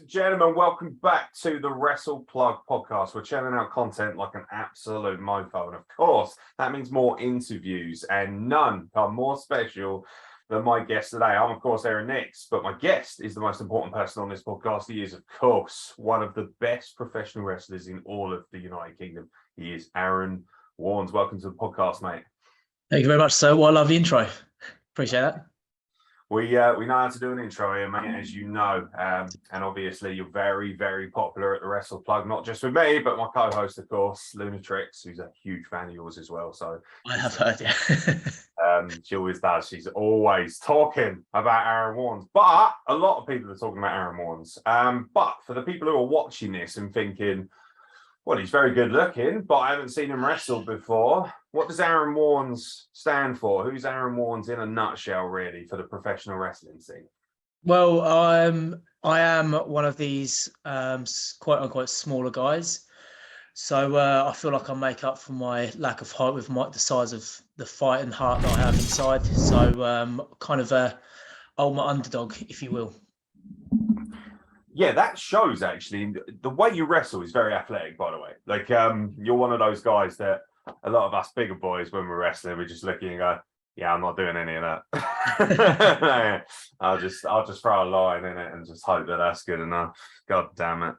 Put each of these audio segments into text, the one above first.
Gentlemen, welcome back to the Wrestle Plug podcast. We're churning out content like an absolute mofo. And of course, that means more interviews, and none are more special than my guest today. I'm, of course, Aeron Nix, but my guest is the most important person on this podcast. He is, of course, one of the best professional wrestlers in all of the United Kingdom. He is Arron Warnes. Welcome to the podcast, mate. Thank you very much, sir. Well, I love the intro. Appreciate that. We know how to do an intro here, mate, as you know. And obviously, you're very, very popular at the Wrestle Plug, not just with me, but my co-host, of course, Lunatrix, who's a huge fan of yours as well. So I have heard, yeah. She always does. She's always talking about Arron Warnes. But a lot of people are talking about Arron Warnes. But for the people who are watching this and thinking, well, he's very good looking, but I haven't seen him wrestle before. What does Arron Warnes stand for? Who's Arron Warnes in a nutshell, really, for the professional wrestling scene? Well, I am one of these quote unquote smaller guys. So I feel like I make up for my lack of height with the size of the fight and heart that I have inside. So kind of a ultimate underdog, if you will. Yeah, that shows, actually. The way you wrestle is very athletic, by the way. Like, you're one of those guys that a lot of us bigger boys, when we're wrestling, we're just looking and go, yeah, I'm not doing any of that. I'll just throw a line in it and just hope that that's good enough. God damn it.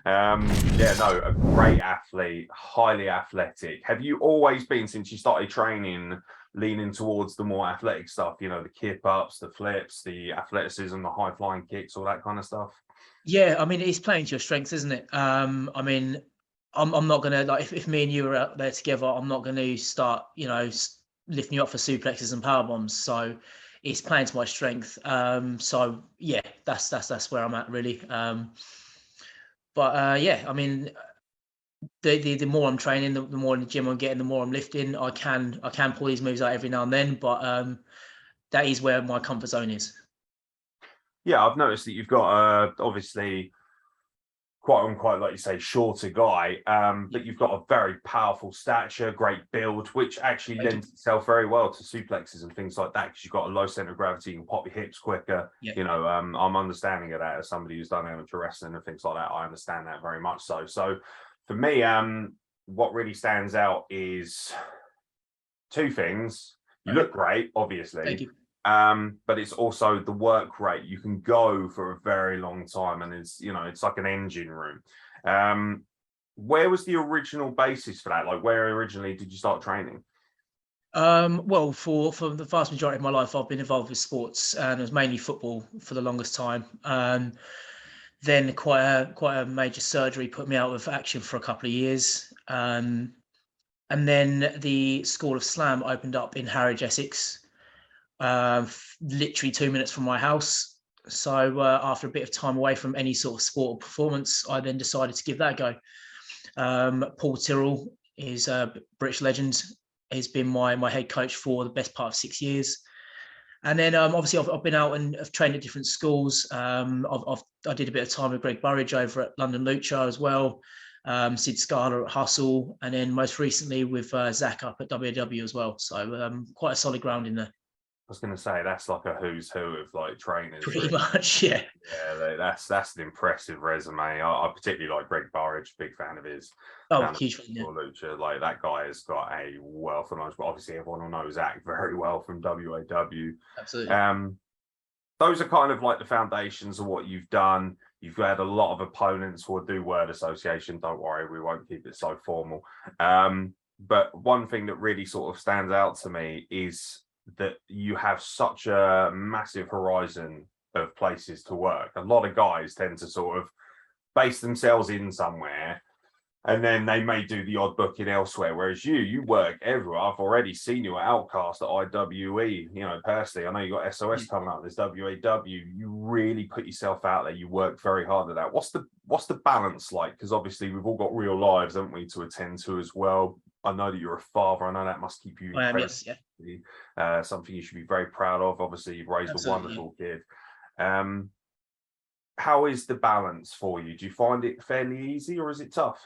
Yeah, no, a great athlete, highly athletic. Have you always been, since you started training, leaning towards the more athletic stuff, you know, the kip ups, the flips, the athleticism, the high flying kicks, all that kind of stuff? Yeah, I mean, it's playing to your strengths, isn't it? I mean, I'm not going to, like, if me and you are out there together, I'm not going to start, you know, lifting you up for suplexes and power bombs. So it's playing to my strength. So yeah, that's where I'm at, really. Yeah, I mean, the more I'm training, the more in the gym I'm getting, the more I'm lifting. I can pull these moves out every now and then, but that is where my comfort zone is. Yeah, I've noticed that you've got obviously quite unquote, like you say, shorter guy, but you've got a very powerful stature, great build, which actually lends itself very well to suplexes and things like that, because you've got a low center of gravity, you can pop your hips quicker. Yeah. You know, I'm understanding of that as somebody who's done amateur wrestling and things like that. I understand that very much so. So for me, what really stands out is two things. You look great, obviously. Thank you. But it's also the work rate. You can go for a very long time, and it's, you know, it's like an engine room. Where was the original basis for that? Like, where originally did you start training? Well, for the vast majority of my life, I've been involved with sports, and it was mainly football for the longest time. Then quite a major surgery put me out of action for a couple of years. And then the School of Slam opened up in Harwich, Essex, literally 2 minutes from my house. So after a bit of time away from any sort of sport or performance, I then decided to give that a go. Paul Tyrrell is a British legend. He's been my head coach for the best part of 6 years. And then obviously I've been out and I've trained at different schools. I did a bit of time with Greg Burridge over at London Lucha as well. Sid Scala at Hustle, and then most recently with Zach up at WAW as well. So quite a solid ground in there. was going to say that's like a who's who of like trainers. Pretty really. much, yeah. Yeah, that's an impressive resume. I particularly like Greg Burridge, big fan of his. Oh, huge fan, yeah. Lucha. Like that guy has got a wealth of knowledge. But obviously, everyone will know Zach very well from WAW. Absolutely. Those are kind of like the foundations of what you've done. You've had a lot of opponents who will do word association. Don't worry, we won't keep it so formal. But one thing that really sort of stands out to me is that you have such a massive horizon of places to work. A lot of guys tend to sort of base themselves in somewhere, and then they may do the odd booking elsewhere. Whereas you work everywhere. I've already seen you at Outcast, at IWE. You know, personally, I know you got SOS coming up. There's WAW. You really put yourself out there. You work very hard at that. What's the balance like? Because obviously we've all got real lives, haven't we, to attend to as well. I know that you're a father. I know that must keep you. I am, yes, yeah. Something you should be very proud of. Obviously, you've raised a wonderful kid. How is the balance for you? Do you find it fairly easy, or is it tough?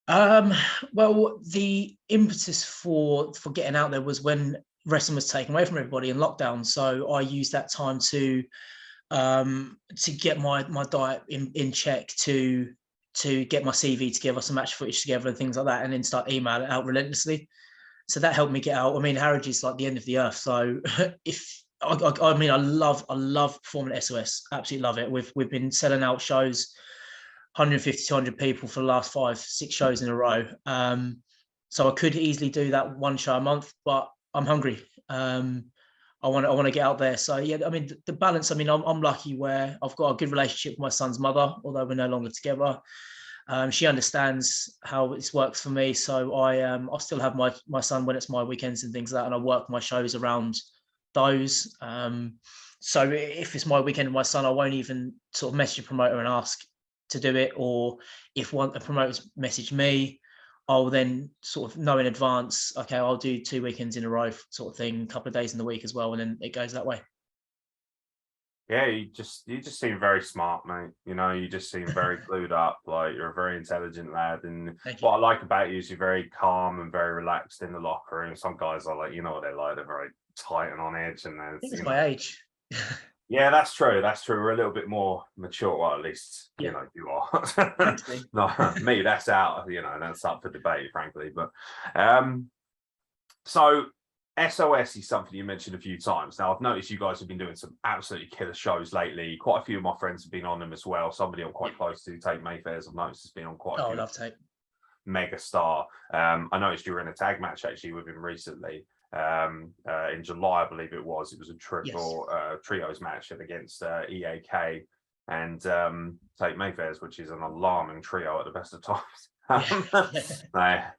Well, the impetus for getting out there was when wrestling was taken away from everybody in lockdown. So I used that time to get my diet in check, to get my CV together, some match footage together and things like that, and then start emailing out relentlessly. So that helped me get out. I mean, Harwich is like the end of the earth. So I mean, I love performing at SOS. Absolutely love it. We've been selling out shows, 150, 200 people for the last 5-6 shows in a row. So I could easily do that one show a month, but I'm hungry. I want to get out there. So yeah, I mean, the balance, I mean, I'm lucky where I've got a good relationship with my son's mother, although we're no longer together. She understands how it works for me. So I still have my son when it's my weekends and things like that, and I work my shows around those. So if it's my weekend with my son, I won't even sort of message a promoter and ask to do it, or if a promoter's message me, I'll then sort of know in advance, okay, I'll do 2 weekends in a row sort of thing, a couple of days in the week as well, and then it goes that way. Yeah, you just seem very smart, mate. You know, you just seem very clued up. Like, you're a very intelligent lad, and what I like about you is you're very calm and very relaxed in the locker room. Some guys are like, you know what they're like, they're very tight and on edge, and I think it's my age. Yeah, that's true. That's true. We're a little bit more mature, well, at least, you know, you are. No, me, that's out, you know, that's up for debate, frankly. But so SOS is something you mentioned a few times. Now, I've noticed you guys have been doing some absolutely killer shows lately. Quite a few of my friends have been on them as well. Somebody I'm quite close to, Tate Mayfair's, I've noticed has been on quite a few. I love Tate. Mega star. I noticed you were in a tag match actually with him recently. In July, I believe it was a trios match against EAK and Tate Mayfair's, which is an alarming trio at the best of times.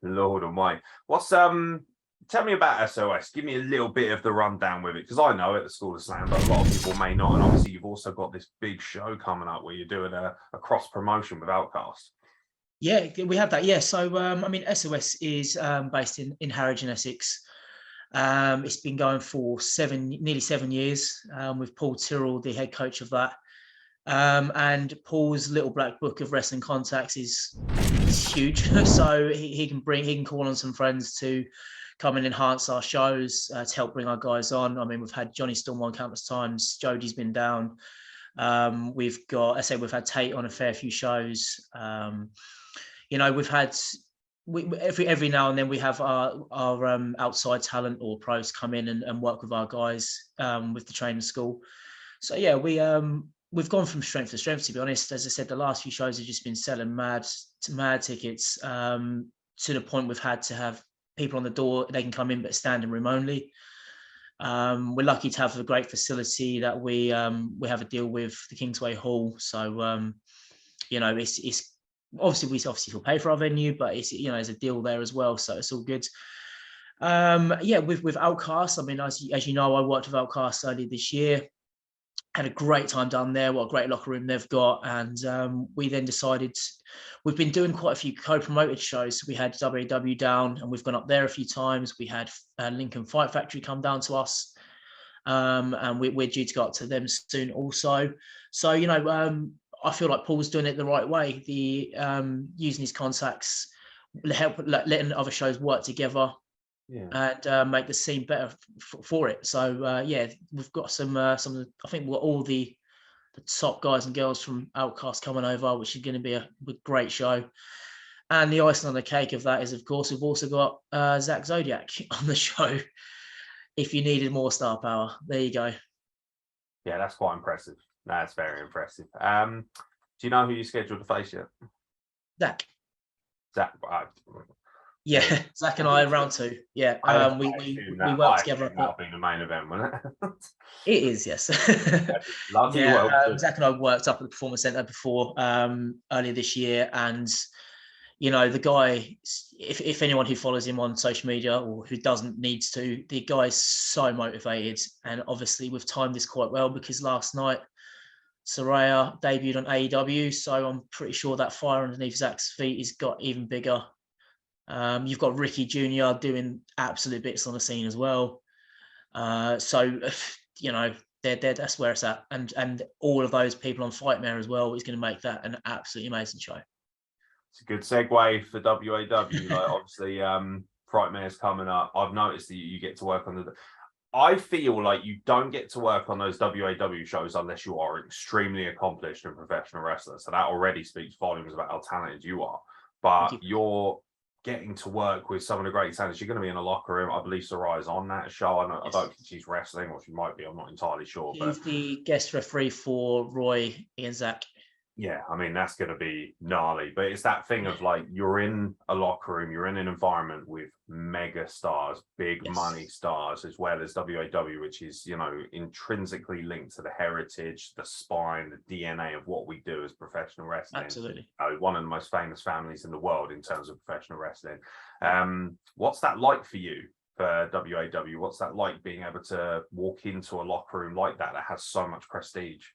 Lord almighty. What's tell me about SOS. Give me a little bit of the rundown with it, because I know at the School of Slam, but a lot of people may not. And obviously you've also got this big show coming up where you're doing a cross promotion with Outcast. Yeah, we have that. Yeah, so I mean, SOS is based in Harwich in Essex. It's been going for nearly 7 years, with Paul Tyrrell, the head coach of that. And Paul's little black book of wrestling contacts is huge. So he can call on some friends to come and enhance our shows, to help bring our guys on. I mean, we've had Johnny Storm on countless times. Jody's been down. We've had Tate on a fair few shows. You know, we've had every now and then we have our outside talent or pros come in and work with our guys with the training school. So yeah, we've gone from strength to strength, to be honest. As I said, the last few shows have just been selling mad tickets, to the point we've had to have people on the door. They can come in but standing room only. We're lucky to have a great facility that we have a deal with the Kingsway Hall. So you know, it's obviously we still pay for our venue, but it's, you know, there's a deal there as well, so it's all good. Yeah, with Outcast, I mean, as you know, I worked with Outcast earlier this year. Had a great time down there. What a great locker room they've got. And we then decided, we've been doing quite a few co-promoted shows. We had WAW down, and we've gone up there a few times. We had Lincoln Fight Factory come down to us, and we're due to go up to them soon also. So, you know, I feel like Paul's doing it the right way. The using his contacts, letting other shows work together. and make the scene better for it. So yeah, we've got some of the, I think we've got all the top guys and girls from Outcast coming over, which is going to be a great show. And the icing on the cake of that is, of course, we've also got Zach Zodiac on the show. If you needed more star power, there you go. Yeah, that's quite impressive. That's very impressive. Do you know who you scheduled to face yet? Zach. Yeah, Zach and I round 2. Yeah, we worked together. That'll be the main event, won't it? It is, yes. Zach and I worked up at the Performance Centre before earlier this year, and you know, the guy, if anyone who follows him on social media or who doesn't needs to, the guy's so motivated. And obviously we've timed this quite well because last night Soraya debuted on AEW. So I'm pretty sure that fire underneath Zach's feet has got even bigger. You've got Ricky Jr. doing absolute bits on the scene as well. So, you know, that's where it's at. And all of those people on Frightmare as well is going to make that an absolutely amazing show. It's a good segue for WAW. Like obviously, Frightmare's coming up. I've noticed that you get to work on the. I feel like you don't get to work on those WAW shows unless you are extremely accomplished and professional wrestler. So that already speaks volumes about how talented you are. But you're getting to work with some of the great talents. You're going to be in a locker room. I believe Soraya's on that show. I don't think she's wrestling, or she might be. I'm not entirely sure. She's the guest referee for Roy and Zach. Yeah, I mean, that's going to be gnarly, but it's that thing of like, you're in a locker room, you're in an environment with mega stars, big money stars, as well as WAW, which is, you know, intrinsically linked to the heritage, the spine, the DNA of what we do as professional wrestling. Absolutely. One of the most famous families in the world in terms of professional wrestling. What's that like for you? For WAW, what's that like being able to walk into a locker room like that has so much prestige?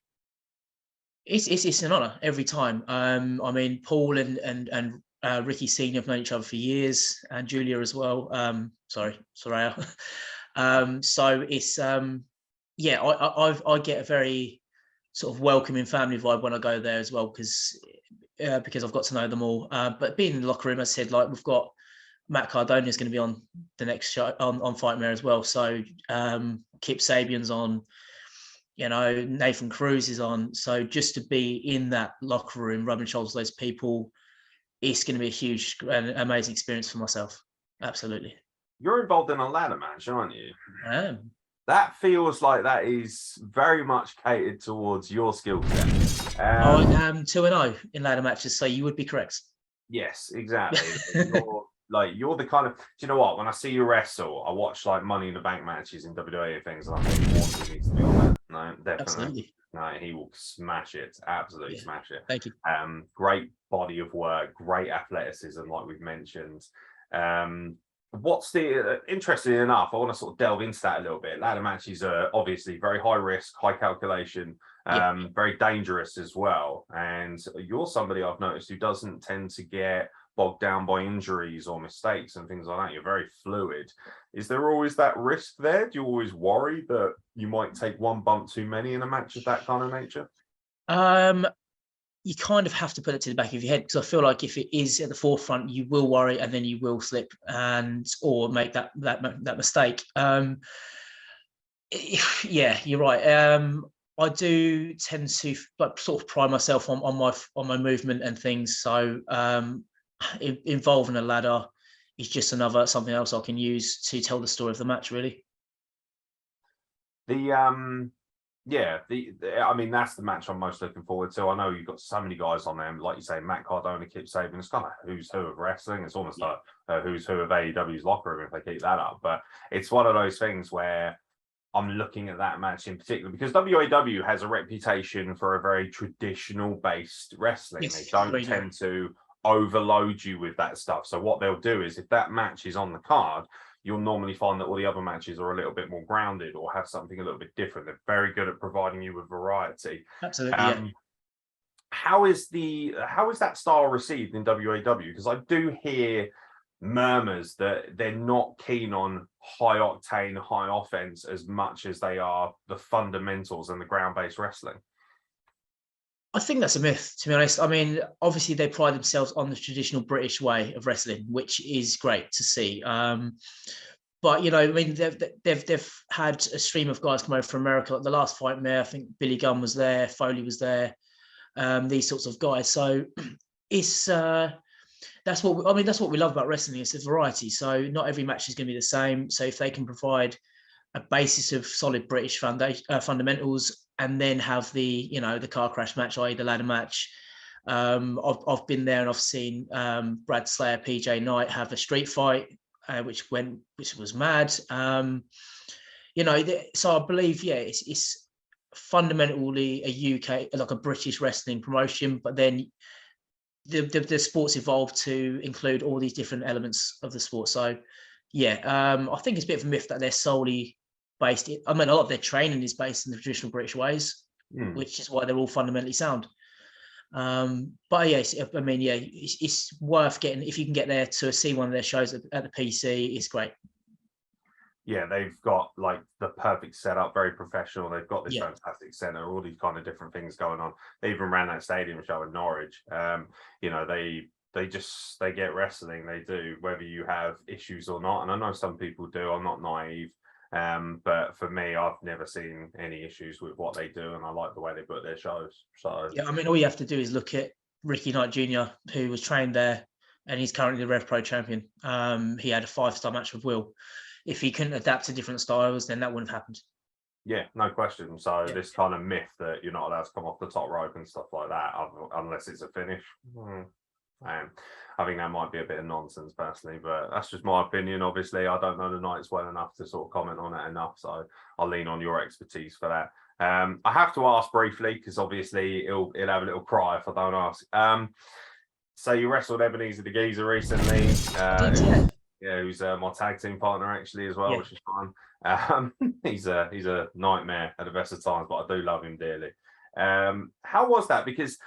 It's an honor every time. I mean, Paul and Ricky Senior have known each other for years, and Julia as well. Soraya. So it's yeah, I get a very sort of welcoming family vibe when I go there as well, because I've got to know them all. But being in the locker room, as I said, like we've got Matt Cardona is going to be on the next show on Frightmare as well. So Kip Sabian's on. You know, Nathan Cruz is on. So just to be in that locker room, rubbing shoulders with those people, it's going to be a huge and amazing experience for myself. Absolutely. You're involved in a ladder match, aren't you? I am. That feels like that is very much catered towards your skill set. I am 2-0 in ladder matches, so you would be correct. Yes, exactly. You're the kind of, do you know what? When I see you wrestle, I watch like Money in the Bank matches in WWE and things, and I think Warnes needs to be on that. No, definitely. Absolutely. No, he will smash it. Absolutely smash it. Thank you. Great body of work, great athleticism, like we've mentioned. What's the interesting enough, I want to sort of delve into that a little bit. Ladder matches are obviously very high risk, high calculation, very dangerous as well. And you're somebody I've noticed who doesn't tend to get bogged down by injuries or mistakes and things like that. You're very fluid. Is there always that risk there? Do you always worry that you might take one bump too many in a match of that kind of nature? You kind of have to put it to the back of your head, because I feel like if it is at the forefront, you will worry and then you will slip or make that mistake. Yeah, you're right. I do tend to sort of pride myself on my movement and things. So involving a ladder is just something else I can use to tell the story of the match, really. I mean, that's the match I'm most looking forward to. I know you've got so many guys on there, like you say, Matt Cardona, Kip Sabian. It's kind of who's who of wrestling. It's almost like who's who of AEW's locker room if they keep that up. But it's one of those things where I'm looking at that match in particular because WAW has a reputation for a very traditional based wrestling. They don't tend to overload you with that stuff. So what they'll do is if that match is on the card, you'll normally find that all the other matches are a little bit more grounded or have something a little bit different. They're very good at providing you with variety. Absolutely. How is that style received in WAW? Because I do hear murmurs that they're not keen on high octane, high offense as much as they are the fundamentals and the ground-based wrestling. I think that's a myth, to be honest. I mean, obviously they pride themselves on the traditional British way of wrestling, which is great to see. but you know, I mean, they've had a stream of guys come over from America. Like the last Frightmare, I think Billy Gunn was there, Foley was there, these sorts of guys. So it's that's what we love about wrestling. It's a variety. So not every match is going to be the same. So if they can provide a basis of solid British fundamentals, and then have the car crash match, i.e. the ladder match. I've been there and I've seen Brad Slayer, PJ Knight have a street fight, which was mad. So I believe, it's fundamentally a UK, like a British wrestling promotion, but then the sport's evolved to include all these different elements of the sport. So I think it's a bit of a myth that they're solely based. A lot of their training is based in the traditional British ways, which is why they're all fundamentally sound. But yes, it's worth getting, if you can get there to see one of their shows at the PC. It's great. Yeah, they've got like the perfect setup, very professional. They've got this fantastic center, all these kind of different things going on. They even ran that stadium show in Norwich. They get wrestling. They do, whether you have issues or not. And I know some people do. I'm not naive. But for me, I've never seen any issues with what they do, and I like the way they put their shows. So all you have to do is look at Ricky Knight Jr., who was trained there, and he's currently the Rev Pro champion. He had a 5-star match with Will. If he couldn't adapt to different styles, then that wouldn't have happened. Yeah, no question. So this kind of myth that you're not allowed to come off the top rope and stuff like that, unless it's a finish. I think that might be a bit of nonsense personally, but that's just my opinion. Obviously, I don't know the Knights well enough to sort of comment on it enough, so I'll lean on your expertise for that. I have to ask briefly, because obviously it'll have a little cry if I don't ask. So you wrestled Ebenezer the Geezer recently. Who's my tag team partner actually as well, which is fun. He's a nightmare at the best of times, but I do love him dearly. How was that? Because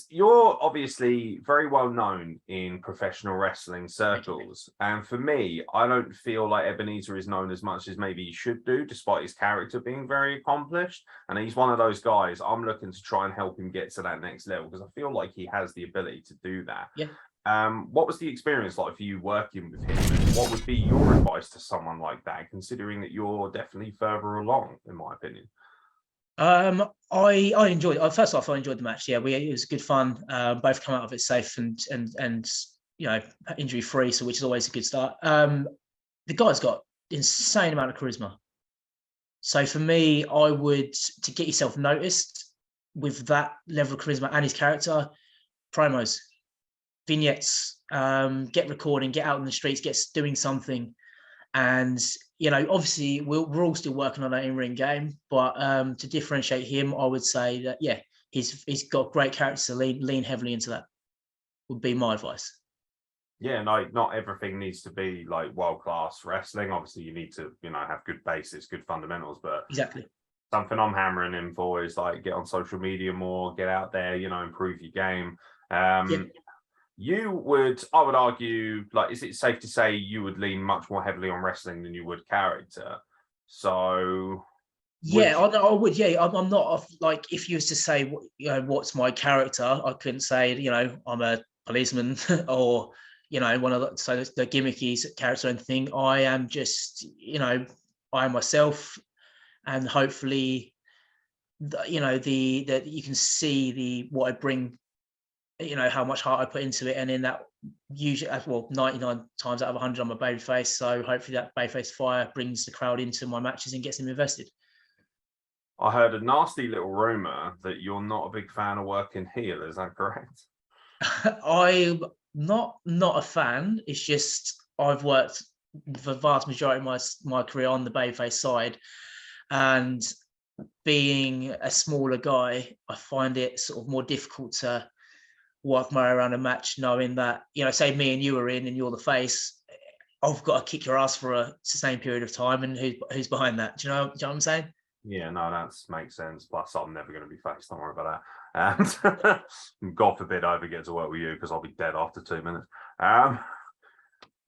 you're obviously very well known in professional wrestling circles, and for me, I don't feel like Ebenezer is known as much as maybe he should do, despite his character being very accomplished. And he's one of those guys I'm looking to try and help him get to that next level, because I feel like he has the ability to do that. What was the experience like for you working with him? And what would be your advice to someone like that, considering that you're definitely further along, in my opinion? I enjoyed it. First off, I enjoyed the match. It was good fun. Both come out of it safe and injury free, so which is always a good start. The guy's got insane amount of charisma. So for me, I would, to get yourself noticed with that level of charisma and his character, promos, vignettes, get recording, get out in the streets, get doing something. And obviously we're all still working on our in-ring game, but to differentiate him, I would say that he's got great character, so lean heavily into that would be my advice. Yeah, not everything needs to be like world-class wrestling. Obviously you need to have good basics, good fundamentals, but exactly something I'm hammering him for is like get on social media more, get out there, improve your game. I would argue, like, is it safe to say you would lean much more heavily on wrestling than you would character? So I would. I'm not like, if you was to say, what's my character, I couldn't say, I'm a policeman or, one of the gimmicky character or anything. I am just, I am myself, and hopefully, that you can see what I bring, how much heart I put into it, and in that, usually, 99 times out of 100, I'm a babyface. So hopefully that babyface fire brings the crowd into my matches and gets them invested. I heard a nasty little rumor that you're not a big fan of working heel. Is that correct? I'm not a fan. It's just I've worked the vast majority of my career on the babyface side, and being a smaller guy, I find it sort of more difficult to work my way around a match, knowing that, say me and you are in and you're the face, I've got to kick your ass for a sustained period of time, and who's behind that? Do you know what I'm saying? Yeah, no, that makes sense. Plus, I'm never going to be faced. Don't worry about that. And God forbid I ever get to work with you, because I'll be dead after 2 minutes.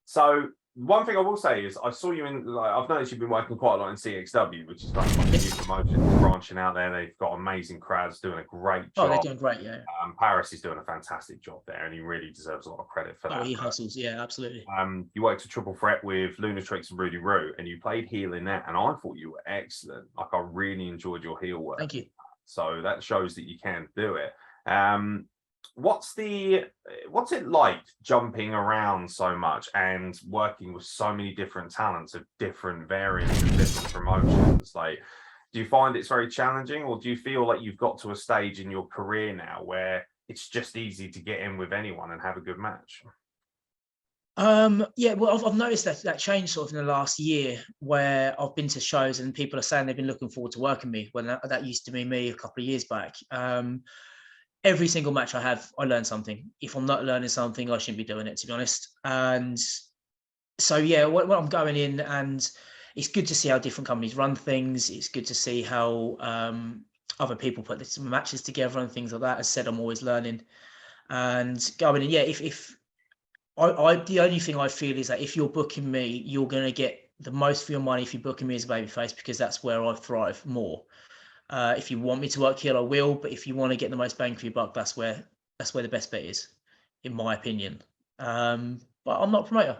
So one thing I will say is I saw you in, like, I've noticed you've been working quite a lot in CXW, which is like a new promotion, branching out there. They've got amazing crowds, doing a great job. Oh, they're doing great, yeah. Paris is doing a fantastic job there, and he really deserves a lot of credit for that. Oh, he hustles, yeah, absolutely. You worked a triple threat with Lunatrix and Rudy Root, and you played heel in that, and I thought you were excellent. Like, I really enjoyed your heel work. Thank you. So that shows that you can do it. What's it like jumping around so much and working with so many different talents of different variants and different promotions? Like, do you find it's very challenging, or do you feel like you've got to a stage in your career now where it's just easy to get in with anyone and have a good match? Yeah, well, I've noticed that change sort of in the last year, where I've been to shows and people are saying they've been looking forward to working me, when that used to be me a couple of years back. Every single match I have, I learn something. If I'm not learning something, I shouldn't be doing it, to be honest. And so, yeah, when I'm going in, and it's good to see how different companies run things. It's good to see how other people put some matches together and things like that. As I said, I'm always learning and going in. Yeah, if the only thing I feel is that if you're booking me, you're going to get the most for your money if you're booking me as a babyface, because that's where I thrive more. If you want me to work heel, I will. But if you want to get the most bang for your buck, that's where the best bet is, in my opinion. But I'm not a promoter.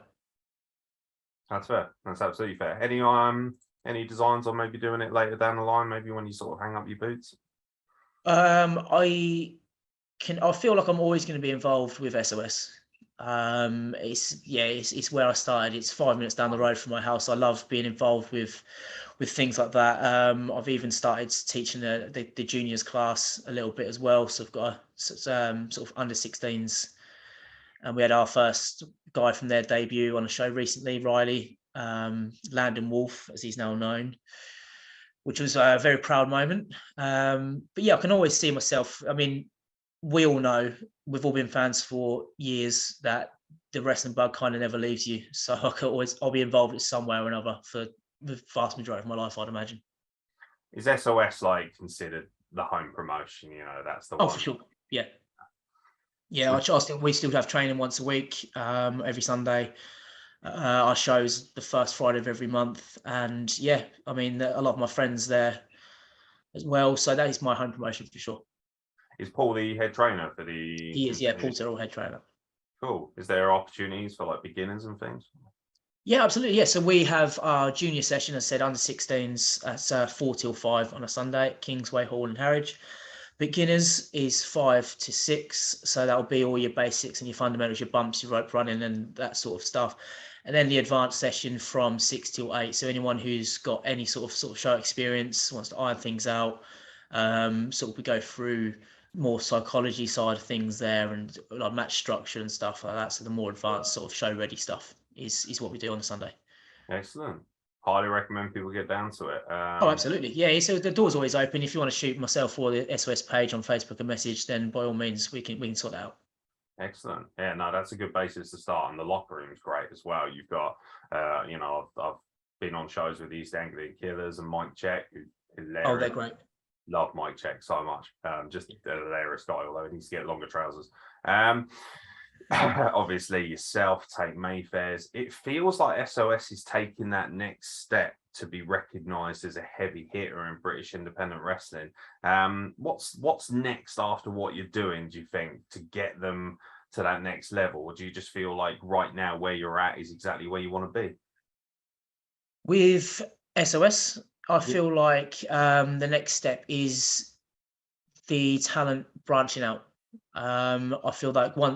That's fair. That's absolutely fair. Any designs on maybe doing it later down the line, maybe when you sort of hang up your boots? I feel like I'm always going to be involved with SOS. It's where I started. It's 5 minutes down the road from my house. I love being involved with things like that. I've even started teaching the juniors class a little bit as well. So I've got a sort of under 16s, and we had our first guy from their debut on a show recently, Riley, Landon Wolf, as he's now known, which was a very proud moment. But yeah, I can always see myself. I mean, we all know, we've all been fans for years, that the wrestling bug kind of never leaves you. So I'll be involved in some way or another for the vast majority of my life, I'd imagine. Is SOS like considered the home promotion? You know, that's the one. For sure. Yeah. Yeah, I think we still have training once a week, every Sunday. Our show's the first Friday of every month. And yeah, I mean, a lot of my friends there as well. So that is my home promotion for sure. Is Paul the head trainer for the... He is, yeah, Paul Tyrrell, head trainer. Cool. Is there opportunities for like beginners and things? Yeah, absolutely. Yeah, so we have our junior session, as I said, under 16s. That's 4 till 5 on a Sunday at Kingsway Hall in Harwich. Beginners is 5 to 6, so that'll be all your basics and your fundamentals, your bumps, your rope running, and that sort of stuff. And then the advanced session from 6 till 8. So anyone who's got any sort of show experience, wants to iron things out, sort of we go through more psychology side of things there, and like match structure and stuff like that. So the more advanced sort of show ready stuff is what we do on a Sunday. Excellent. Highly recommend people get down to it. Oh, absolutely. Yeah, so the door's always open. If you want to shoot myself or the SOS page on Facebook a message, then by all means we can sort it out. Excellent. Yeah, no, that's a good basis to start. And the locker room's great as well. You've got I've been on shows with East Anglian Killers and Mike Check, who's hilarious. Oh, they're great. Love Mike Check so much. Just a hilarious guy, although he needs to get longer trousers. Obviously yourself, Tate Mayfair's. It feels like SOS is taking that next step to be recognised as a heavy hitter in British independent wrestling. What's next after what you're doing, do you think, to get them to that next level? Or do you just feel like right now where you're at is exactly where you want to be? With SOS, I feel like the next step is the talent branching out. I feel like I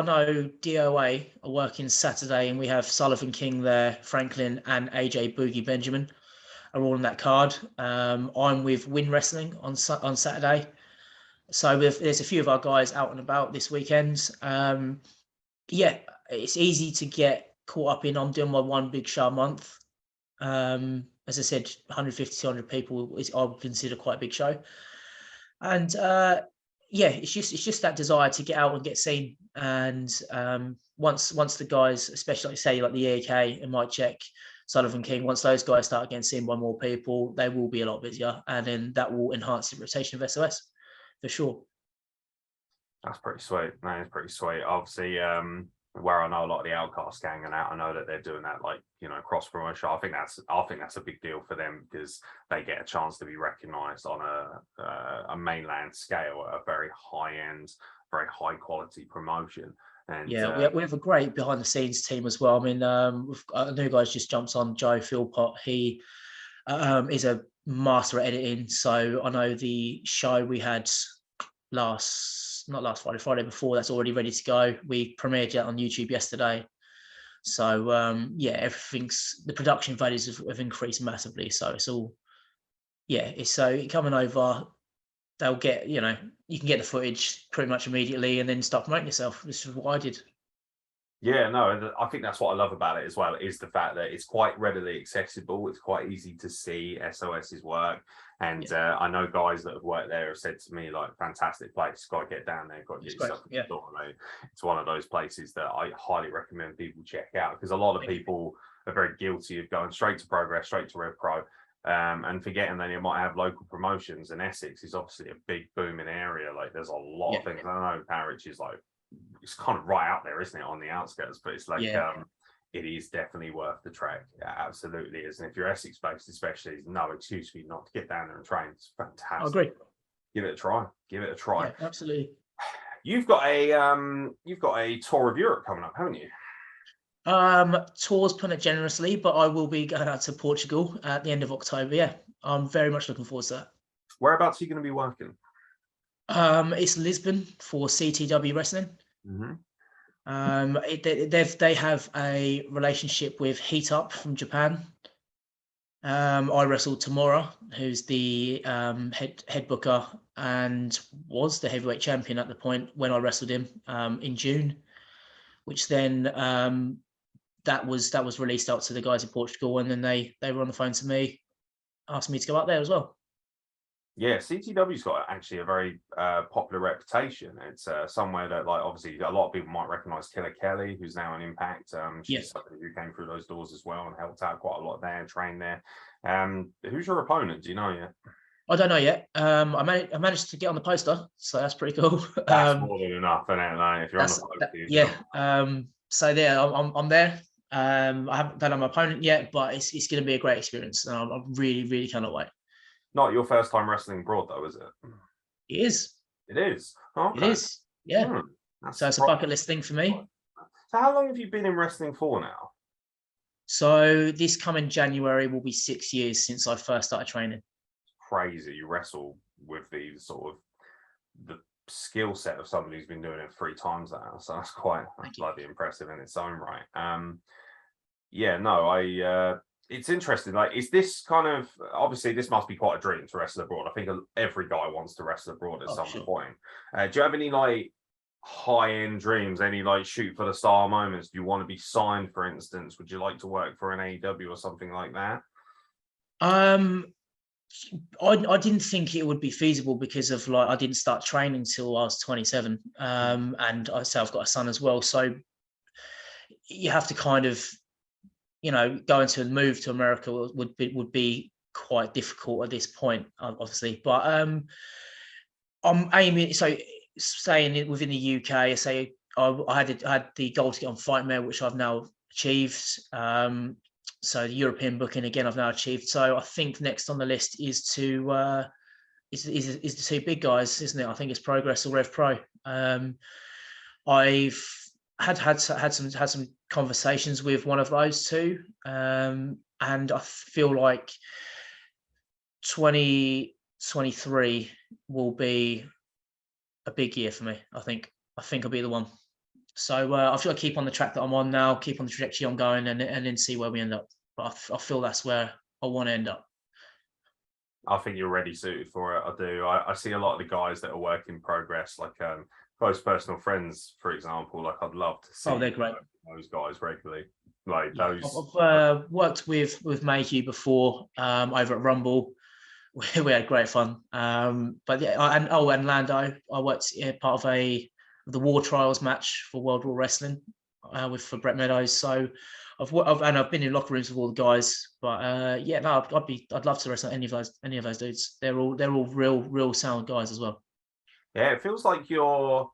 know DOA are working Saturday, and we have Sullivan King there, Franklin and AJ Boogie Benjamin are all on that card. I'm with Win Wrestling on Saturday. So there's a few of our guys out and about this weekend. Yeah, it's easy to get caught up in. I'm doing my one big show a month. As I said, 150, 200 people I would consider quite a big show. And yeah, it's just that desire to get out and get seen. And once the guys, especially say like the EAK and Mike Check, Sullivan King, once those guys start getting seen by more people, they will be a lot busier, and then that will enhance the rotation of SOS for sure. That's pretty sweet. That is pretty sweet. Obviously, where I know a lot of the Outcast gang and out, I know that they're doing that, like, you know, cross promotion. I think that's a big deal for them because they get a chance to be recognised on a mainland scale at a very high end, very high quality promotion. And yeah, we have a great behind the scenes team as well. I mean, we've got a new guy's just jumped on, Joe Philpott. He is a master at editing. So I know the show we had not last Friday, Friday before, that's already ready to go. We premiered it on YouTube yesterday. So yeah, the production values have increased massively. So it's all, yeah, it's so coming over, they'll get, you know, you can get the footage pretty much immediately and then start promoting yourself. This is what I did. yeah, no, I think that's what I love about it as well, is the fact that it's quite readily accessible. It's quite easy to see SOS's work. And I know guys that have worked there have said to me, like, fantastic place, got to get down there, got to get yourself in the door. I mean, it's one of those places that I highly recommend people check out, because a lot of people are very guilty of going straight to Progress, straight to Rev Pro, and forgetting that you might have local promotions. And Essex is obviously a big booming area. Like, there's a lot of things. I know Harwich is like, it's kind of right out there, isn't it, on the outskirts? But it's like, it is definitely worth the trek. It absolutely is. And if you're Essex based, especially, there's no excuse for you not to get down there and train. It's fantastic. I agree. Give it a try. Give it a try. Yeah, absolutely. You've got a tour of Europe coming up, haven't you? Tours put it generously, but I will be going out to Portugal at the end of October. Yeah, I'm very much looking forward to that. Whereabouts are you going to be working? It's Lisbon for CTW Wrestling. They have a relationship with Heat Up from Japan. I wrestled Tamura, who's the head booker and was the heavyweight champion at the point when I wrestled him in June, which then that was released out to the guys in Portugal, and then they were on the phone to me, asked me to go out there as well. Yeah, CTW's got actually a very popular reputation. It's somewhere that, like, obviously a lot of people might recognize Killer Kelly, who's now an Impact. She's somebody who came through those doors as well and helped out quite a lot there and trained there. Who's your opponent? Do you know yet? I don't know yet. I managed to get on the poster, so that's pretty cool. That's more than enough, isn't it? Like, if you're on the poster, so yeah, I'm there. I haven't done my opponent yet, but it's going to be a great experience, and I really, really cannot wait. Not your first time wrestling abroad, though, is it? It is. It is. Okay. It is. Yeah. So it's a bucket list thing for me. So how long have you been in wrestling for now? So this coming January will be 6 years since I first started training. Crazy. You wrestle with the sort of the skill set of somebody who's been doing it 3 times now. So that's quite bloody impressive in its own right. It's interesting. Like, is this kind of, obviously this must be quite a dream to wrestle abroad. I think every guy wants to wrestle abroad at some point. Do you have any like high-end dreams, any like shoot for the star moments? Do you want to be signed, for instance? Would you like to work for an AEW or something like that? I didn't think it would be feasible because of, like, I didn't start training till I was 27. And I say I've got a son as well. So you have to kind of, you know, going to move to America would be quite difficult at this point, obviously. But I'm aiming, so saying it within the UK, I say I had the goal to get on Frightmare, which I've now achieved. So the European booking again, I've now achieved. So I think next on the list is to is the 2 big guys, isn't it? I think it's Progress or Rev Pro. I've had some conversations with one of those 2, and I feel like 2023 will be a big year for me. I think I'll be the one. So I've got to keep on the track that I'm on now, keep on the trajectory I'm going, and then see where we end up. But I feel that's where I want to end up. I think you're already suited for it. I do. I see a lot of the guys that are working Progress, like close personal friends, for example. Like, I'd love to see they're great. Those guys regularly. Like those. I've worked with Mayhew before over at Rumble. We had great fun. But yeah, and Lando. I worked part of the War Trials match for World War Wrestling for Brett Meadows. So I've been in locker rooms with all the guys. But I'd love to wrestle any of those dudes. They're all real sound guys as well. Yeah, it feels like you're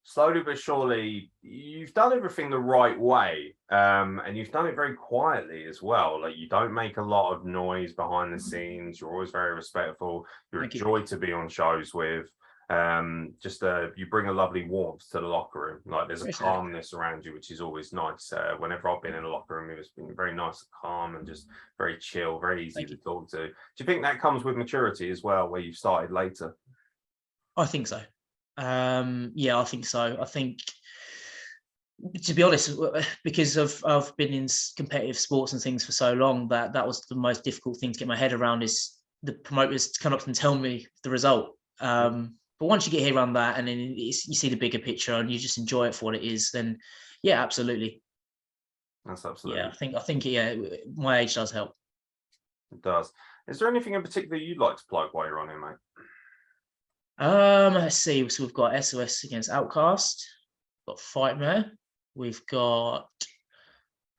slowly but surely, you've done everything the right way, and you've done it very quietly as well. Like, you don't make a lot of noise behind the scenes. You're always very respectful. You're a joy to be on shows with. You bring a lovely warmth to the locker room. Like, there's a calmness around you, which is always nice. Whenever I've been in a locker room, it's been very nice and calm and just very chill, very easy to talk to. Do you think that comes with maturity as well, where you've started later? I think so. Yeah, I think so. I think, to be honest, because I've been in competitive sports and things for so long, that was the most difficult thing to get my head around, is the promoters come up and tell me the result. But once you get here around that, and then you see the bigger picture and you just enjoy it for what it is, then yeah, absolutely. That's absolutely. Yeah, I think yeah, my age does help. It does. Is there anything in particular you'd like to plug while you're on here, mate? Let's see. So we've got SOS against Outcast, we've got Frightmare, we've got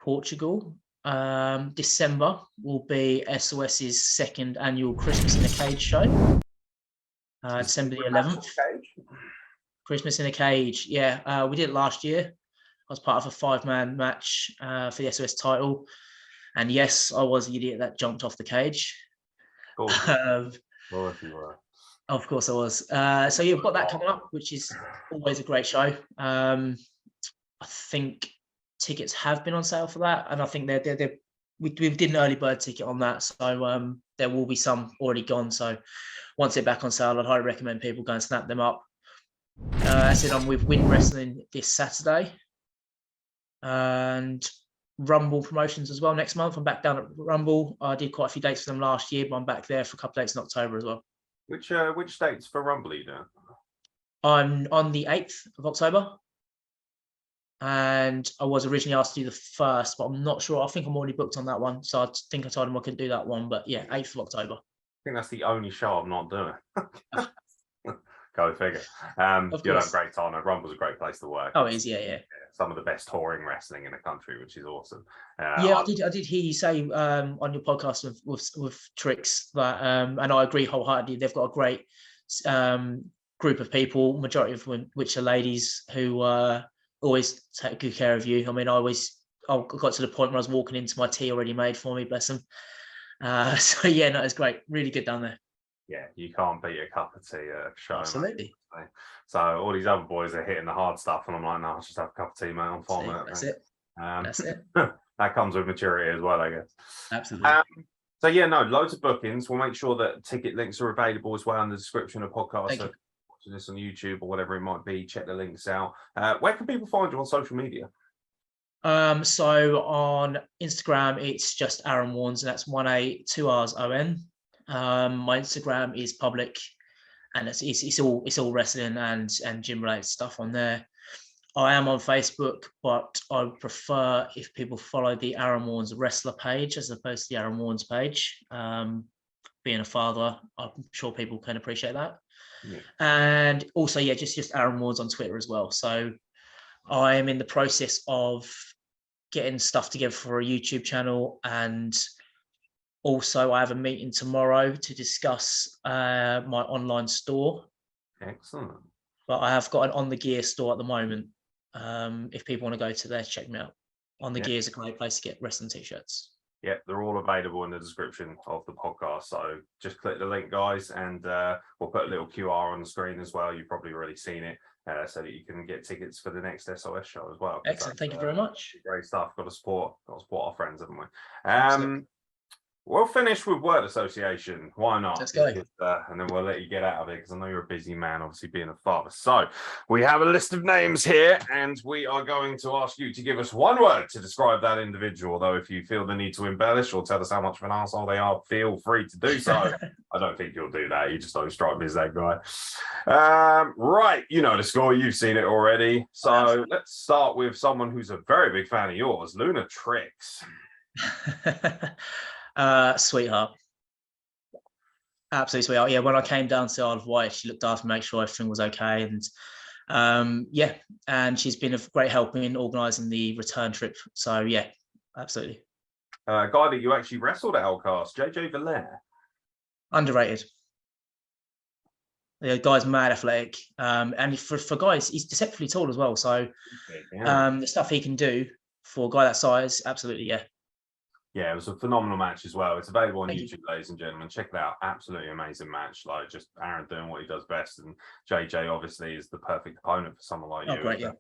Portugal. December will be SOS's second annual Christmas in a Cage show. December the 11th. Christmas in a Cage. Yeah, we did it last year. I was part of a 5-man match for the SOS title. And yes, I was the idiot that jumped off the cage. Of course you were. Of course I was. So you've got that coming up, which is always a great show. I think tickets have been on sale for that, and I think we did an early bird ticket on that, so there will be some already gone. So once they're back on sale, I'd highly recommend people go and snap them up. I said I'm with Win Wrestling this Saturday, and Rumble Promotions as well next month. I'm back down at Rumble. I did quite a few dates for them last year, but I'm back there for a couple of dates in October as well. Which dates for Rumble are you doing? I'm on the 8th of October. And I was originally asked to do the 1st, but I'm not sure. I think I'm already booked on that one. So I think I told him I couldn't do that one. But yeah, 8th of October. I think that's the only show I'm not doing. Go figure. You'll have a great time. Rumble's a great place to work. Oh, it is, yeah. Some of the best touring wrestling in the country, which is awesome. I did hear you say on your podcast with Tricks that, and I agree wholeheartedly, they've got a great group of people, majority of which are ladies, who always take good care of you. I mean, I got to the point where I was walking into my tea already made for me, bless them. So yeah, no, it's great. Really good down there. Yeah, you can't beat a cup of tea at a show. Absolutely. Mate. So all these other boys are hitting the hard stuff, and I'm like, no, I'll just have a cup of tea, mate. I'm fine with it. That's it. That's it. That comes with maturity as well, I guess. Absolutely. So yeah, no, loads of bookings. We'll make sure that ticket links are available as well in the description of the podcast. So watching this on YouTube or whatever it might be, check the links out. Where can people find you on social media? So on Instagram, it's just Arron Warnes, and that's 1A 2Rs ON. My Instagram is public, and it's all wrestling and gym related stuff on there. I am on Facebook, but I would prefer if people follow the Arron Warnes Wrestler page as opposed to the Arron Warnes page. Being a father, I'm sure people can appreciate that. Yeah. And also, yeah, just Arron Warnes on Twitter as well. So I am in the process of getting stuff together for a YouTube channel, and also I have a meeting tomorrow to discuss my online store. Excellent. But I have got an On The Gear store at the moment. If people want to go to there, check me out. On The Gear is a great place to get wrestling t-shirts. Yeah, they're all available in the description of the podcast. So just click the link, guys, and we'll put a little QR on the screen as well. You've probably already seen it, so that you can get tickets for the next SOS show as well. Excellent. Thank you very much. Great stuff. Got to support our friends, haven't we? We'll finish with word association. Why not? Let's go. And then we'll let you get out of it, because I know you're a busy man, obviously being a father. So we have a list of names here, and we are going to ask you to give us one word to describe that individual. Though if you feel the need to embellish or tell us how much of an asshole they are, feel free to do so. I don't think you'll do that. You just don't strike me as that guy. Right, you know the score. You've seen it already. So let's start with someone who's a very big fan of yours, Luna Tricks. Sweetheart, absolutely sweetheart. Yeah, when I came down to Isle of Wight, she looked after me, make sure everything was okay, and yeah, and she's been a great help in organising the return trip. So yeah, absolutely. Guy that you actually wrestled at Outcast, JJ Valaire. Underrated. The guy's mad athletic, and for guys, he's deceptively tall as well. So the stuff he can do for a guy that size, absolutely, yeah. Yeah, it was a phenomenal match as well. It's available on Thank YouTube, ladies and gentlemen. Check it out. Absolutely amazing match. Like, just Aeron doing what he does best, and JJ obviously is the perfect opponent for someone like you. Oh, great, yeah.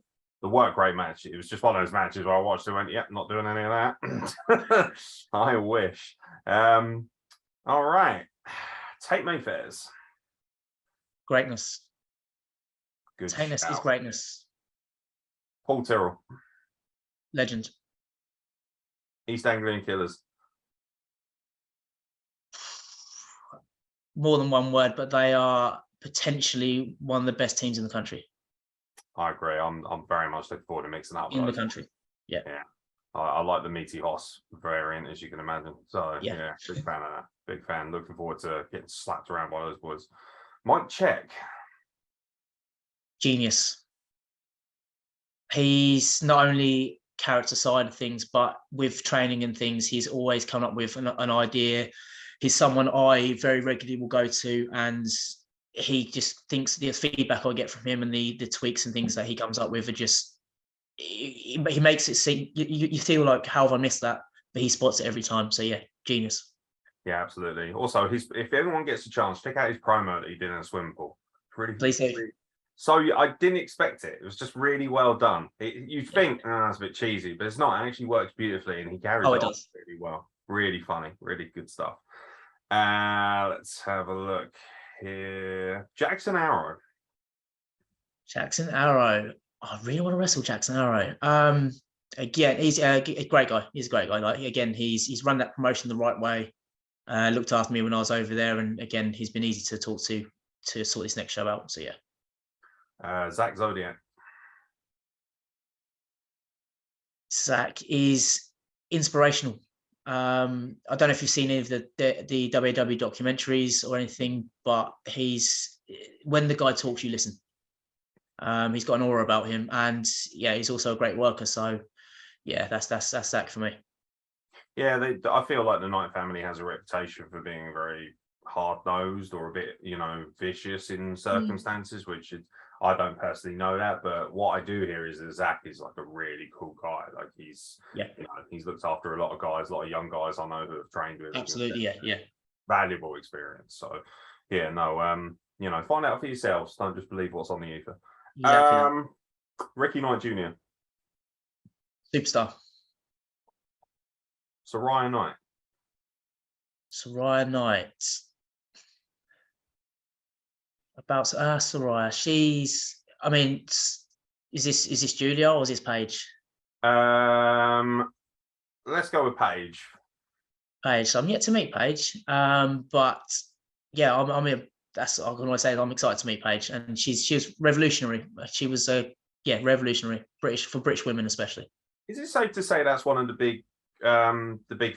The work rate match. It was just one of those matches where I watched it and went, "Yep, not doing any of that." I wish. All right, Tate Mayfair's Greatness. good. Tateness is greatness. Paul Tyrrell, Legend. East Anglian Killers. More than one word, but they are potentially one of the best teams in the country. I agree. I'm very much looking forward to mixing up in the country. Yeah. I like the Meaty Hoss variant, as you can imagine. So Yeah. Big fan of that. Big fan. Looking forward to getting slapped around by those boys. Mike Check. Genius. He's not only character side of things, but with training and things, he's always come up with an idea. He's someone I very regularly will go to, and he just thinks the feedback I get from him and the tweaks and things that he comes up with are just, he makes it seem, you feel like, how have I missed that? But he spots it every time. So yeah, genius. Yeah, absolutely. Also, if anyone gets a chance, check out his promo that he did in a swimming pool. Please do. So I didn't expect it. It was just really well done. You'd think, it's a bit cheesy, but it's not. It actually works beautifully, and he carries it off really well. Really funny, really good stuff. Let's have a look here. Jackson Arrow. Jackson Arrow. I really want to wrestle Jackson Arrow. Again, he's a great guy. He's a great guy. Like, again, he's run that promotion the right way. Looked after me when I was over there, and again, he's been easy to talk to sort this next show out. So yeah. Zach Zodiac. Zach is inspirational. I don't know if you've seen any of the WAW documentaries or anything, but when the guy talks, you listen. He's got an aura about him, and yeah, he's also a great worker. So yeah, that's Zach for me. Yeah, I feel like the Knight family has a reputation for being very hard-nosed or a bit, vicious in circumstances, which I don't personally know that, but what I do hear is that Zach is like a really cool guy. Like he's looked after a lot of guys, a lot of young guys I know who have trained with him. Absolutely, yeah. Valuable experience. So yeah, find out for yourselves. Don't just believe what's on the ether. Exactly. Ricky Knight Jr. Superstar. Soraya Knight. Soraya Knight. About Soraya, is this Julia or is this Paige? Let's go with Paige. Paige. So I'm yet to meet Paige, but yeah, I'm going to say I'm excited to meet Paige, and she was revolutionary. She was revolutionary, for British women especially. Is it safe to say that's one of the big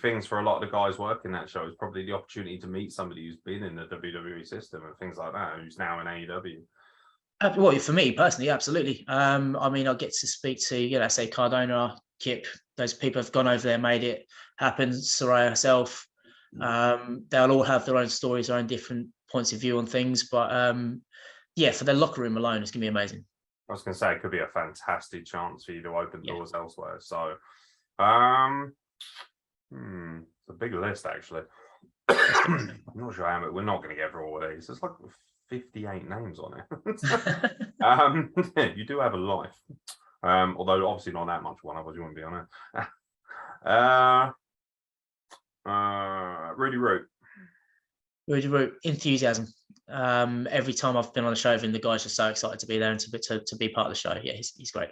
things for a lot of the guys working that show is probably the opportunity to meet somebody who's been in the WWE system and things like that, who's now in AEW? Well, for me personally, absolutely. I get to speak to, say Cardona, Kip, those people have gone over there, made it happen. Soraya herself, they'll all have their own stories, their own different points of view on things. But for the locker room alone, it's gonna be amazing. I was gonna say it could be a fantastic chance for you to open doors elsewhere. So it's a big list actually. I'm not sure how, but we're not going to get through all of these. There's like 58 names on it. You do have a life, although obviously not that much one. Otherwise, you wouldn't be on it. Rudy Root. Rudy Root, enthusiasm. Every time I've been on the show with him, the guys are so excited to be there and to be part of the show. Yeah, he's great.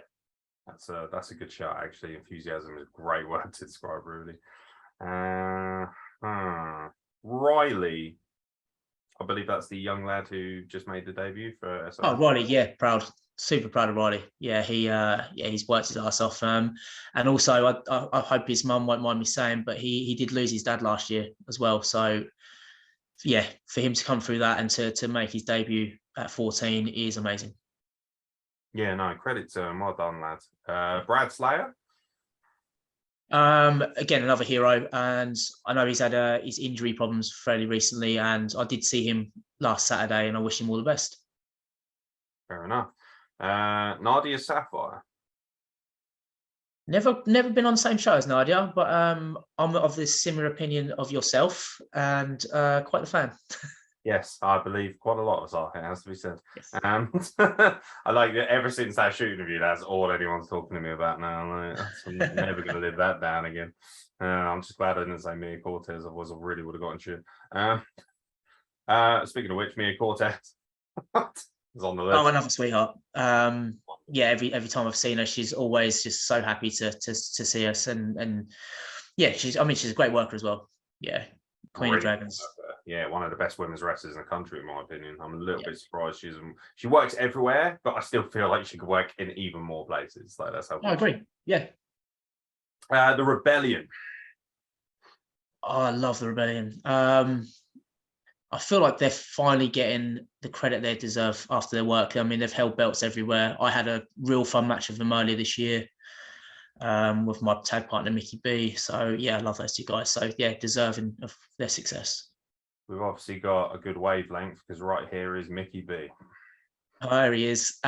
That's a good shot actually. Enthusiasm is a great word to describe Rudy. Riley, I believe that's the young lad who just made the debut for SOS. Oh, Riley, yeah, super proud of Riley. Yeah, he's worked his ass off. And also, I hope his mum won't mind me saying, but he did lose his dad last year as well. So yeah, for him to come through that and to make his debut at 14 is amazing. Yeah, no, credit to him. Well done, lads. Brad Slayer. Again, another hero, and I know he's had his injury problems fairly recently, and I did see him last Saturday, and I wish him all the best. Fair enough. Nadia Sapphire. Never been on the same show as Nadia, but I'm of this similar opinion of yourself, and quite the fan. Yes, I believe quite a lot of us are, it has to be said. Yes. I like that ever since that shooting interview, that's all anyone's talking to me about now. I'm never going to live that down again. I'm just glad I didn't say Mia Cortez, otherwise I really would have gotten shit. Speaking of which, Mia Cortez is on the list. Oh, another sweetheart. Yeah, every time I've seen her, she's always just so happy to see us, and yeah, she's a great worker as well. Yeah, Queen of Dragons. Yeah, one of the best women's wrestlers in the country, in my opinion. I'm a little bit surprised she works everywhere, but I still feel like she could work in even more places. Like that's how I agree. Yeah. The Rebellion. Oh, I love the Rebellion. I feel like they're finally getting the credit they deserve after their work. I mean, they've held belts everywhere. I had a real fun match with them earlier this year with my tag partner, Mickey B. So, yeah, I love those two guys. So, yeah, deserving of their success. We've obviously got a good wavelength because right here is Mickey B. Oh, there he is.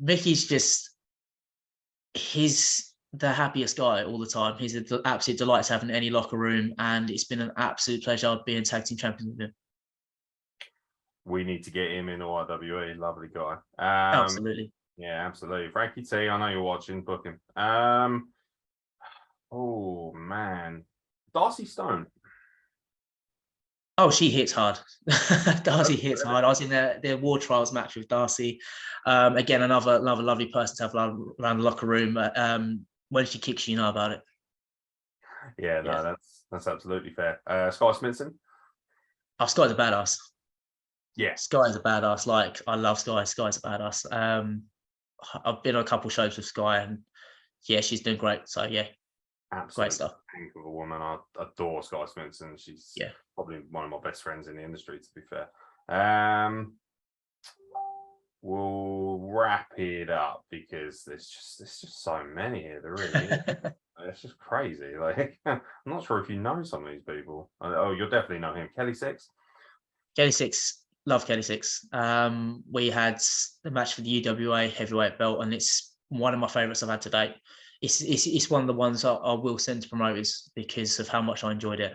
Mickey's just, he's the happiest guy all the time. He's an absolute delight to have in any locker room, and it's been an absolute pleasure being tag team champion with him. We need to get him in ORWE. Lovely guy. Absolutely. Yeah, absolutely. Frankie T, I know you're watching. Book him. Oh man, Darcy Stone. Oh, she hits hard. Darcy hits hard. I was in their War Trials match with Darcy. Again, another lovely person to have around the locker room. When she kicks you, know about it. Yeah, no, that's absolutely fair. Sky Smithson. Oh, Sky's a badass. Yeah, Sky's a badass. Like, I love Sky. Sky's a badass. I've been on a couple of shows with Sky, and yeah, she's doing great. So yeah, absolutely great stuff. Pink of a woman. I adore Sky Smithson. She's probably one of my best friends in the industry, to be fair. We'll wrap it up because there's just so many here. There really is. It's just crazy. Like, I'm not sure if you know some of these people. Oh, you'll definitely know him. Kelly Six. Kelly Six. Love Kelly Six. We had the match for the UWA heavyweight belt, and it's one of my favorites I've had to date. It's one of the ones I will send to promoters because of how much I enjoyed it.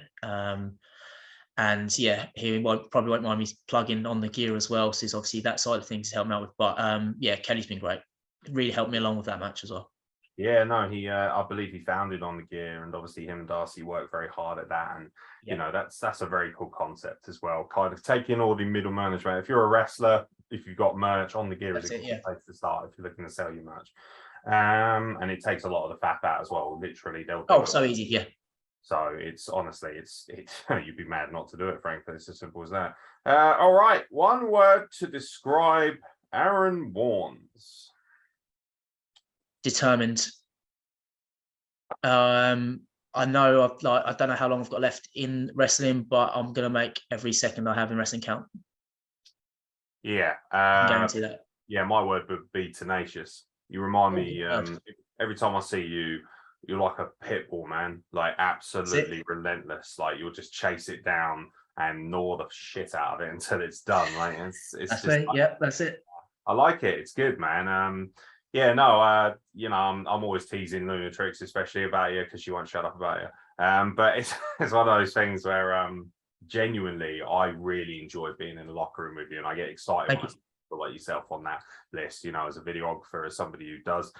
And yeah, he probably won't mind me plugging on the gear as well. So it's obviously that side of things to help me out with. But yeah, Kelly's been great. Really helped me along with that match as well. Yeah, no, he I believe he founded on the gear, and obviously him and Darcy worked very hard at that. And you know, that's a very cool concept as well. Kind of taking all the middle management. If you're a wrestler, if you've got merch, on the gear is a good place to start if you're looking to sell your merch. And it takes a lot of the fat out as well. Literally, they'll so easy, yeah. So it's honestly, it's you'd be mad not to do it, frankly. It's as simple as that. All right, one word to describe Arron Warnes. Determined. I know I don't know how long I've got left in wrestling, but I'm gonna make every second I have in wrestling count. Yeah, I guarantee that. Yeah, my word would be tenacious. You remind me every time I see you, you're like a pit bull, man. Like absolutely relentless. Like you'll just chase it down and gnaw the shit out of it until it's done. Like it's that's just it. Yeah, that's it. I like it. It's good, man. Yeah, no, you know, I'm always teasing Lunatrix, especially about you, because she won't shut up about you. But it's one of those things where genuinely I really enjoy being in the locker room with you, and I get excited when people like yourself on that list, you know, as a videographer, as somebody who does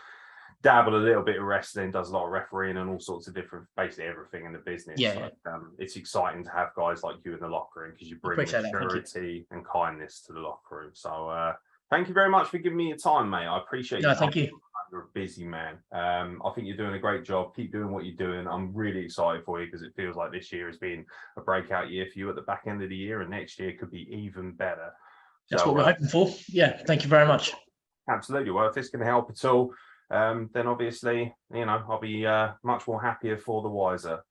dabble a little bit of wrestling, does a lot of refereeing and all sorts of different, basically everything in the business. Yeah. It's exciting to have guys like you in the locker room because you bring maturity and kindness to the locker room. So thank you very much for giving me your time, mate. I appreciate it. No, thank you. You're a busy man. I think you're doing a great job. Keep doing what you're doing. I'm really excited for you because it feels like this year has been a breakout year for you at the back end of the year, and next year could be even better. That's what we're hoping for. Yeah, thank you very much. Absolutely. Well, if this can help at all, then obviously, you know, I'll be much more happier for the wiser.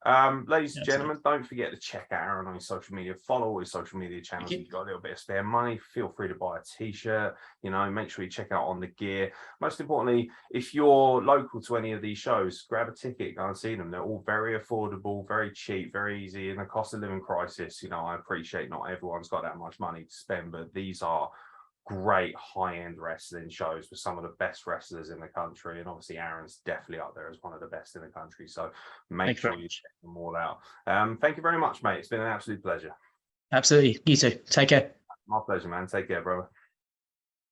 Ladies and gentlemen, don't forget to check out Arron on his social media, follow his social media channels. If you've got a little bit of spare money, feel free to buy a t-shirt, you know, make sure you check out on the gear. Most importantly, if you're local to any of these shows, grab a ticket, go and see them. They're all very affordable, very cheap, very easy. In a cost of living crisis, you know, I appreciate not everyone's got that much money to spend, but these are great high-end wrestling shows with some of the best wrestlers in the country, and obviously Aaron's definitely up there as one of the best in the country, so make sure you check them all out. Thank you very much, mate. It's been an absolute pleasure. Absolutely. You too. Take care. My pleasure, man. Take care, brother.